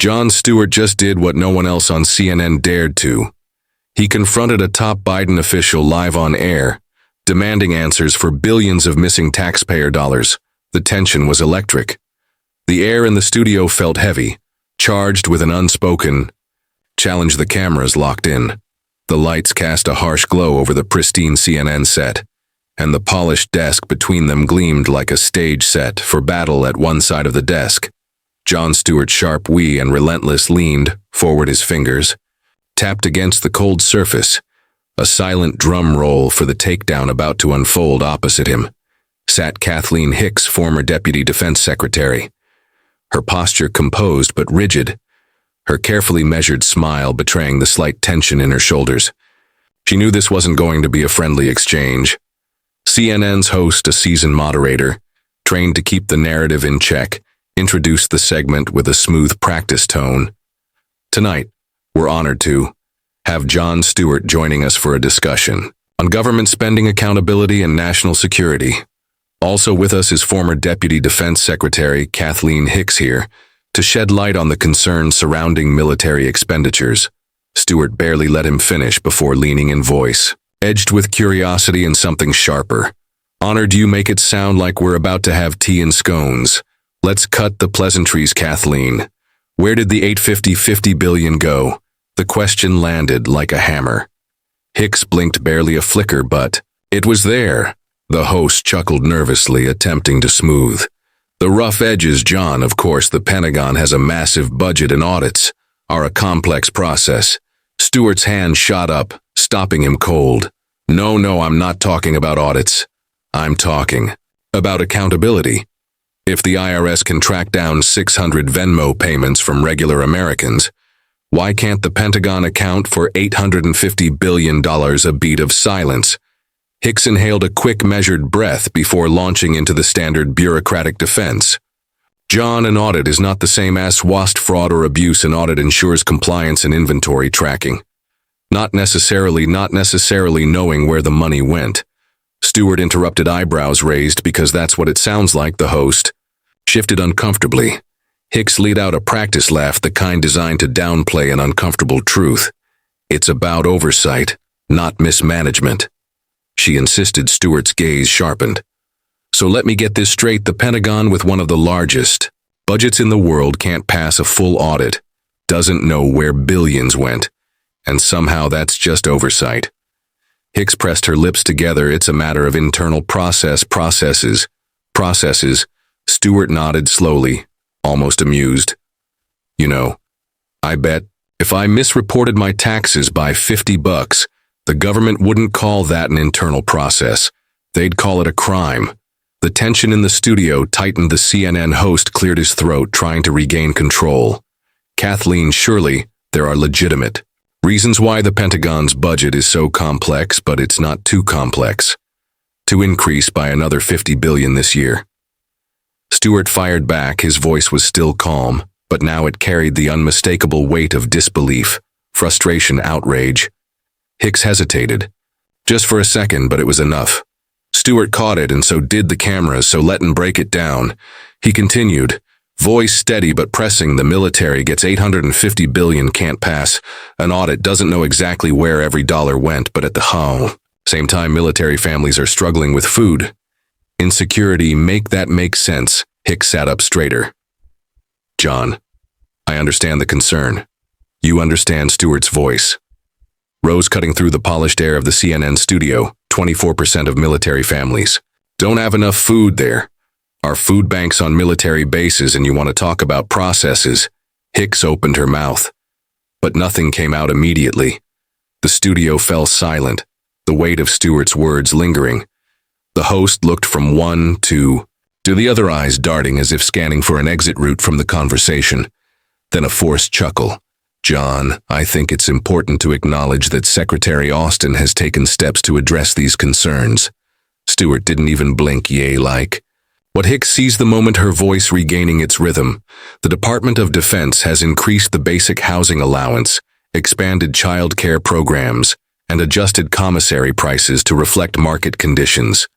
Jon Stewart just did what no one else on CNN dared to. He confronted a top Biden official live on air, demanding answers for billions of missing taxpayer dollars. The tension was electric. The air in the studio felt heavy, charged with an unspoken challenge. The cameras locked in. The lights cast a harsh glow over the pristine CNN set, and the polished desk between them gleamed like a stage set for battle. At one side of the desk, Jon Stewart's sharp and relentless leaned forward. His fingers tapped against the cold surface, a silent drum roll for the takedown about to unfold. Opposite him sat Kathleen Hicks, former Deputy Defense Secretary, her posture composed but rigid, her carefully measured smile betraying the slight tension in her shoulders. She knew this wasn't going to be a friendly exchange. CNN's host, a seasoned moderator, trained to keep the narrative in check, introduced the segment with a smooth practice tone. Tonight, we're honored to have Jon Stewart joining us for a discussion on government spending accountability and national security. Also with us is former Deputy Defense Secretary Kathleen Hicks here to shed light on the concerns surrounding military expenditures. Stewart barely let him finish before leaning in, voice edged with curiosity and something sharper. Honored you make it sound like we're about to have tea and scones. Let's cut the pleasantries, Kathleen. Where did the $850 billion go? The question landed like a hammer. Hicks blinked, barely a flicker, but it was there. The host chuckled nervously, attempting to smooth the rough edges. Jon, of course, the Pentagon has a massive budget and audits are a complex process. Stewart's hand shot up, stopping him cold. No, I'm not talking about audits. I'm talking about accountability. If the IRS can track down 600 Venmo payments from regular Americans, why can't the Pentagon account for $850 billion? A beat of silence. Hicks inhaled a quick, measured breath before launching into the standard bureaucratic defense. Jon, an audit is not the same as waste, fraud, or abuse. An audit ensures compliance and inventory tracking. Not necessarily knowing where the money went. Stewart interrupted, eyebrows raised because that's what it sounds like. The host shifted uncomfortably. Hicks let out a practice laugh, the kind designed to downplay an uncomfortable truth. It's about oversight, not mismanagement, she insisted. Stewart's gaze sharpened. So let me get this straight. The Pentagon, with one of the largest budgets in the world, can't pass a full audit, doesn't know where billions went, and somehow that's just oversight. Hicks pressed her lips together. It's a matter of internal processes. Stewart nodded slowly, almost amused. You know, I bet if I misreported my taxes by $50, the government wouldn't call that an internal process. They'd call it a crime. The tension in the studio tightened. The CNN host cleared his throat, trying to regain control. Kathleen, surely there are legitimate reasons why the Pentagon's budget is so complex, but it's not too complex to increase by another $50 billion this year. Stewart fired back. His voice was still calm, but now it carried the unmistakable weight of disbelief, frustration, outrage. Hicks hesitated, just for a second, but it was enough. Stewart caught it, and so did the cameras, so let him break it down. He continued, voice steady but pressing. The military gets $850 billion, can't pass an audit, doesn't know exactly where every dollar went, but at the same time, military families are struggling with food insecurity. Make that make sense. Hicks sat up straighter. Jon, I understand the concern. You understand. Stewart's voice rose, cutting through the polished air of the CNN studio. 24% of military families don't have enough food. There are food banks on military bases, and you want to talk about processes. Hicks opened her mouth, but nothing came out immediately. The studio fell silent, the weight of Stewart's words lingering. The host looked from one to the other, eyes darting as if scanning for an exit route from the conversation. Then a forced chuckle. Jon, I think it's important to acknowledge that Secretary Austin has taken steps to address these concerns. Stewart didn't even blink. Like what? Hicks seized the moment, her voice regaining its rhythm. The Department of Defense has increased the basic housing allowance, expanded child care programs, and adjusted commissary prices to reflect market conditions.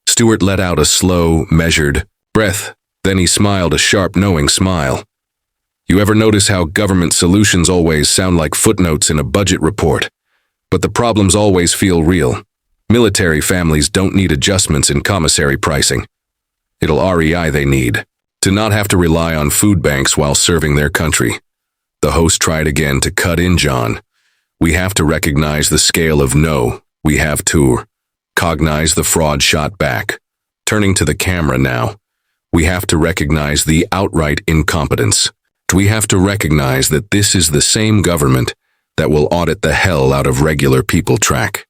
Stewart let out a slow, measured breath. Then he smiled, a sharp, knowing smile. You ever notice how government solutions always sound like footnotes in a budget report? But the problems always feel real. Military families don't need adjustments in commissary pricing. It'll REI they need, to not have to rely on food banks while serving their country. The host tried again to cut in Jon. We have to recognize the scale of no. We have to cognize the fraud shot back. Turning to the camera now. We have to recognize the outright incompetence. We have to recognize that this is the same government that will audit the hell out of regular people track.